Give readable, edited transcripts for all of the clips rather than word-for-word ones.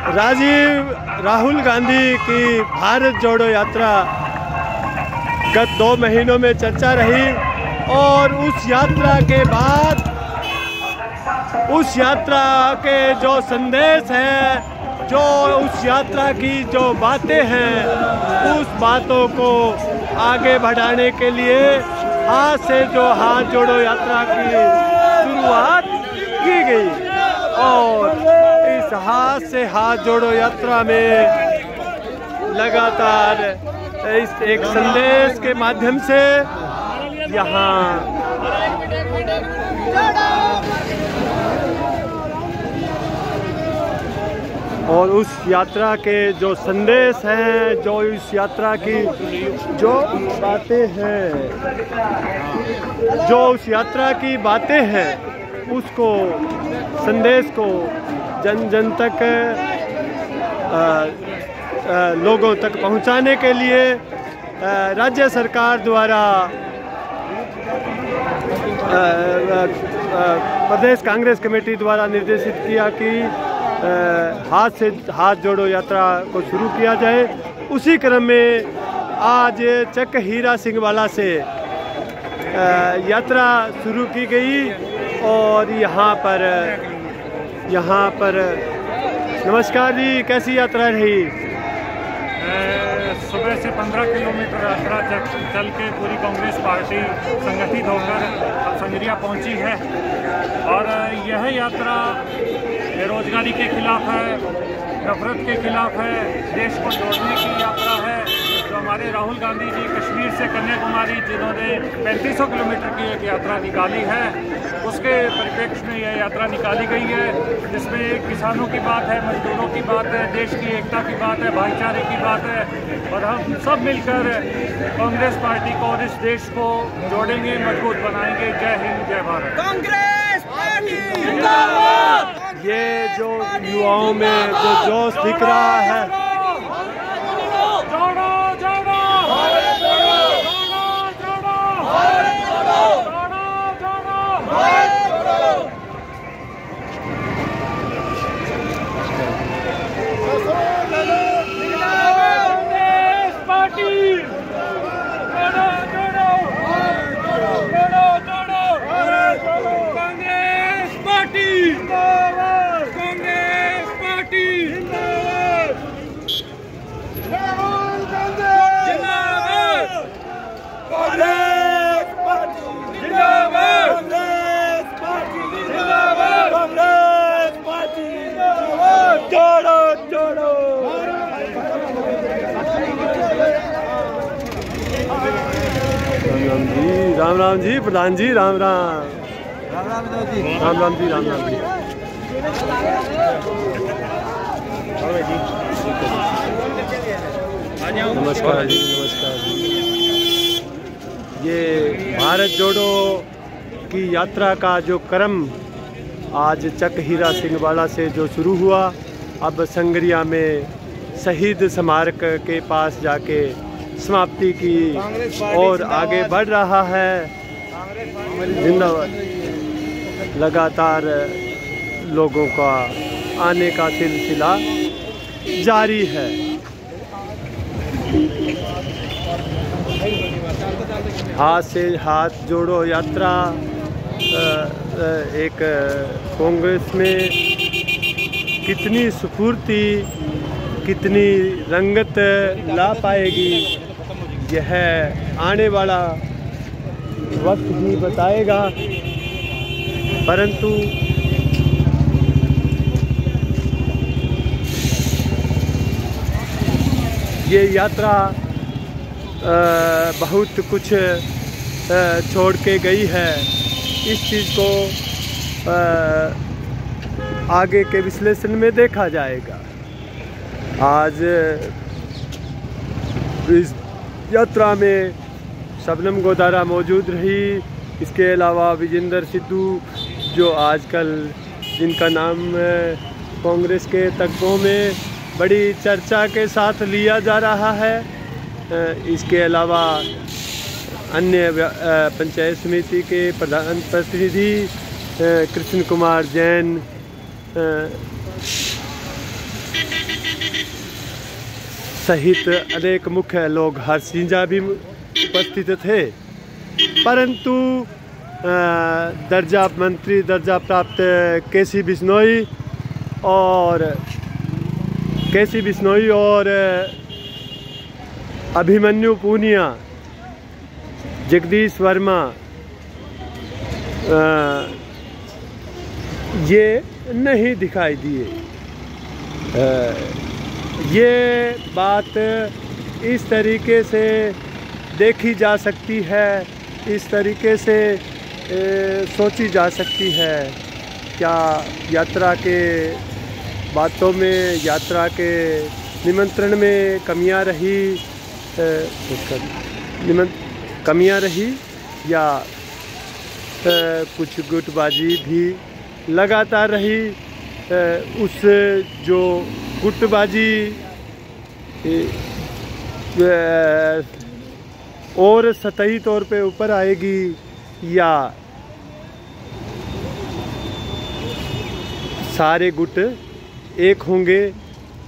राहुल गांधी की भारत जोड़ो यात्रा गत 2 महीनों में चर्चा रही और उस यात्रा के बाद उस यात्रा के जो संदेश हैं, जो उस यात्रा की जो बातें हैं, उस बातों को आगे बढ़ाने के लिए आज से जो हाथ जोड़ो यात्रा की शुरुआत की गई और इस हाथ से हाथ जोड़ो यात्रा में लगातार इस एक संदेश के माध्यम से यहाँ और उस यात्रा के जो संदेश हैं, जो इस यात्रा की जो बातें हैं, जो उस यात्रा की बातें हैं, उसको संदेश को जन जन तक लोगों तक पहुंचाने के लिए राज्य सरकार द्वारा प्रदेश कांग्रेस कमेटी द्वारा निर्देशित किया कि हाथ से हाथ जोड़ो यात्रा को शुरू किया जाए। उसी क्रम में आज चक हीरा सिंह वाला से यात्रा शुरू की गई और यहाँ पर नमस्कार जी, कैसी यात्रा रही? सुबह से 15 किलोमीटर यात्रा चल के पूरी कांग्रेस पार्टी संगठित होकर संगरिया पहुंची है और यह यात्रा बेरोजगारी के खिलाफ है, नफरत के खिलाफ है, देश को जोड़ने की यात्रा है। जो हमारे राहुल गांधी जी कश्मीर से कन्याकुमारी जिन्होंने 3500 किलोमीटर की एक यात्रा निकाली है, उसके परिप्रेक्ष्य में यह यात्रा निकाली गई है, जिसमें किसानों की बात है, मजदूरों की बात है, देश की एकता की बात है, भाईचारे की बात है और हम सब मिलकर कांग्रेस पार्टी को और इस देश को जोड़ेंगे, मजबूत बनाएंगे। जय हिंद, जय भारत। कांग्रेस पार्टी जिंदाबाद। ये जो युवाओं में जो जोश दिख रहा है, राम राम जी प्रधान जी, राम राम जी, राम राम जी। नमस्कार जी, नमस्कार जी। ये भारत जोड़ो की यात्रा का जो क्रम आज चक हीरा सिंह वाला से जो शुरू हुआ, अब संगरिया में शहीद स्मारक के पास जाके समाप्ति की और आगे बढ़ रहा है। जिंदाबाद। लगातार लोगों का आने का सिलसिला जारी है। हाथ से हाथ जोड़ो यात्रा एक कांग्रेस में कितनी स्फूर्ति, कितनी रंगत ला पाएगी, यह आने वाला वक्त ही बताएगा। परंतु ये यात्रा बहुत कुछ छोड़ के गई है। इस चीज़ को आगे के विश्लेषण में देखा जाएगा। आज इस यात्रा में शबनम गोदारा मौजूद रही। इसके अलावा विजेंद्र सिद्धू, जो आजकल जिनका नाम कांग्रेस के तख्तों में बड़ी चर्चा के साथ लिया जा रहा है। इसके अलावा अन्य पंचायत समिति के प्रधान प्रतिनिधि कृष्ण कुमार जैन, सहित अनेक मुख्य लोग हरसिंजा भी उपस्थित थे, परंतु मंत्री दर्जा प्राप्त केसी बिश्नोई और अभिमन्यु पूनिया, जगदीश वर्मा ये नहीं दिखाई दिए। ये बात इस तरीके से देखी जा सकती है, इस तरीके से सोची जा सकती है, क्या यात्रा के बातों में, यात्रा के निमंत्रण में कमियां रही या कुछ गुटबाजी भी लगातार रही। उस जो गुटबाजी और सतही तौर पे ऊपर आएगी या सारे गुट एक होंगे,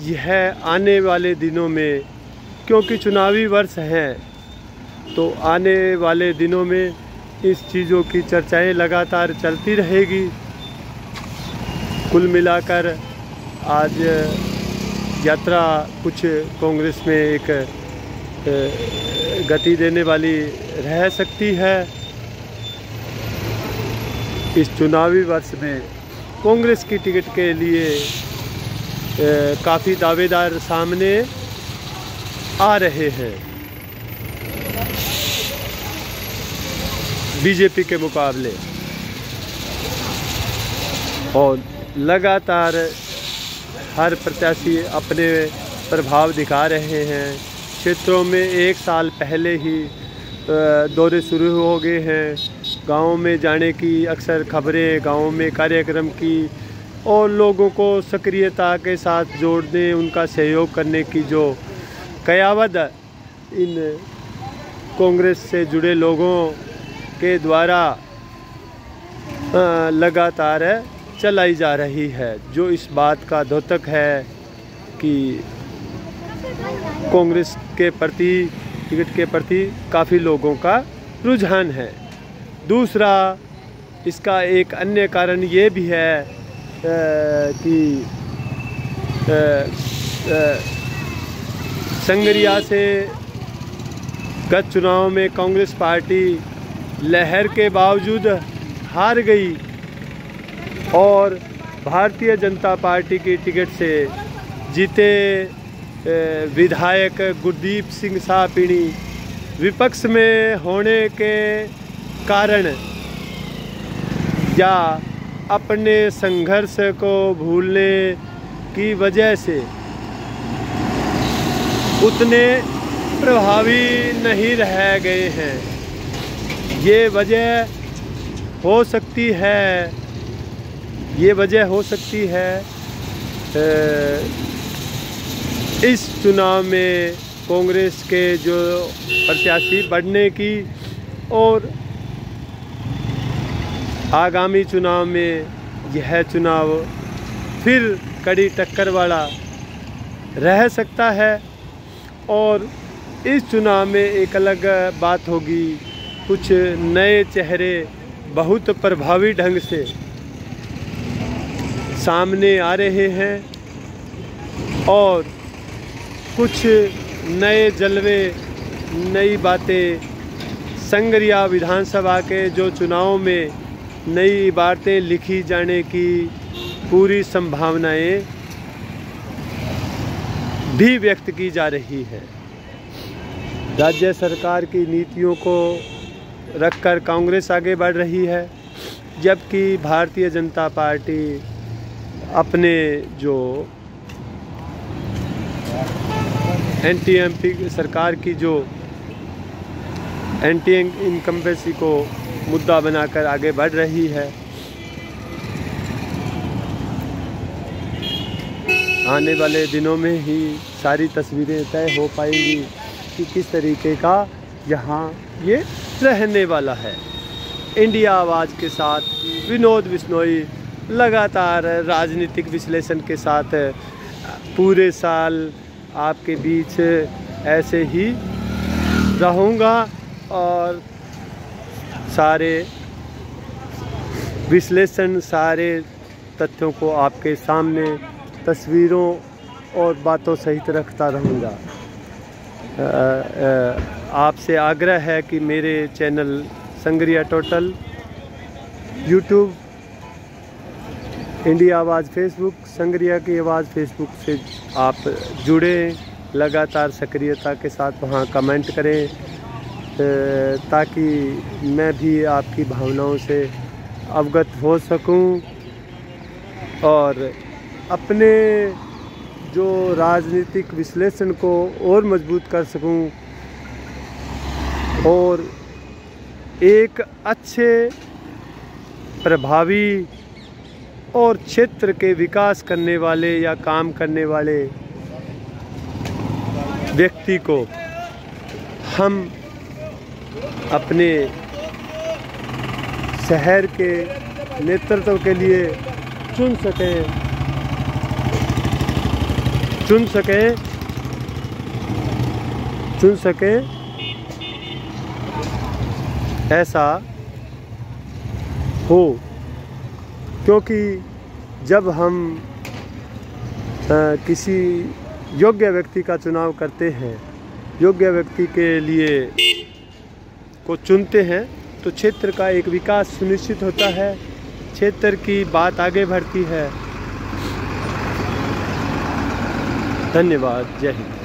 यह आने वाले दिनों में, क्योंकि चुनावी वर्ष हैं, तो आने वाले दिनों में इस चीज़ों की चर्चाएं लगातार चलती रहेगी। कुल मिलाकर आज यात्रा कुछ कांग्रेस में एक गति देने वाली रह सकती है। इस चुनावी वर्ष में कांग्रेस की टिकट के लिए काफ़ी दावेदार सामने आ रहे हैं बीजेपी के मुकाबले, और लगातार हर प्रत्याशी अपने प्रभाव दिखा रहे हैं। क्षेत्रों में एक साल पहले ही दौरे शुरू हो गए हैं, गाँव में जाने की अक्सर खबरें, गाँव में कार्यक्रम की और लोगों को सक्रियता के साथ जोड़ने, उनका सहयोग करने की जो कयावत इन कांग्रेस से जुड़े लोगों के द्वारा लगातार चलाई जा रही है, जो इस बात का द्योतक है कि कांग्रेस के प्रति, टिकट के प्रति काफ़ी लोगों का रुझान है। दूसरा, इसका एक अन्य कारण ये भी है कि संगरिया से गत चुनाव में कांग्रेस पार्टी लहर के बावजूद हार गई और भारतीय जनता पार्टी की टिकट से जीते विधायक गुरदीप सिंह साहपिणी विपक्ष में होने के कारण या अपने संघर्ष को भूलने की वजह से उतने प्रभावी नहीं रह गए हैं। ये वजह हो सकती है इस चुनाव में कांग्रेस के जो प्रत्याशी बढ़ने की और आगामी चुनाव में यह चुनाव फिर कड़ी टक्कर वाला रह सकता है। और इस चुनाव में एक अलग बात होगी, कुछ नए चेहरे बहुत प्रभावी ढंग से सामने आ रहे हैं और कुछ नए जलवे, नई बातें, संगरिया विधानसभा के जो चुनाव में नई इबारतें लिखी जाने की पूरी संभावनाएं भी व्यक्त की जा रही है। राज्य सरकार की नीतियों को रखकर कांग्रेस आगे बढ़ रही है, जबकि भारतीय जनता पार्टी अपने जो एंटी सरकार की जो एंटी इनकम्बेंसी को मुद्दा बनाकर आगे बढ़ रही है। आने वाले दिनों में ही सारी तस्वीरें तय हो पाएंगी कि किस तरीके का यहाँ ये रहने वाला है। इंडिया आवाज़ के साथ विनोद बिश्नोई लगातार राजनीतिक विश्लेषण के साथ पूरे साल आपके बीच ऐसे ही रहूँगा और सारे विश्लेषण, सारे तथ्यों को आपके सामने तस्वीरों और बातों सहित रखता रहूँगा। आपसे आग्रह है कि मेरे channel Sangaria total, YouTube, India आवाज़ फेसबुक, संगरिया की आवाज़ फेसबुक से आप जुड़ें, लगातार सक्रियता के साथ वहाँ कमेंट करें, ताकि मैं भी आपकी भावनाओं से अवगत हो सकूं और अपने जो राजनीतिक विश्लेषण को और मजबूत कर सकूं और एक अच्छे, प्रभावी और क्षेत्र के विकास करने वाले या काम करने वाले व्यक्ति को हम अपने शहर के नेतृत्व के लिए चुन सकें ऐसा हो, क्योंकि जब हम किसी योग्य व्यक्ति का चुनाव करते हैं, योग्य व्यक्ति के लिए को चुनते हैं, तो क्षेत्र का एक विकास सुनिश्चित होता है, क्षेत्र की बात आगे बढ़ती है। धन्यवाद। जय हिंद।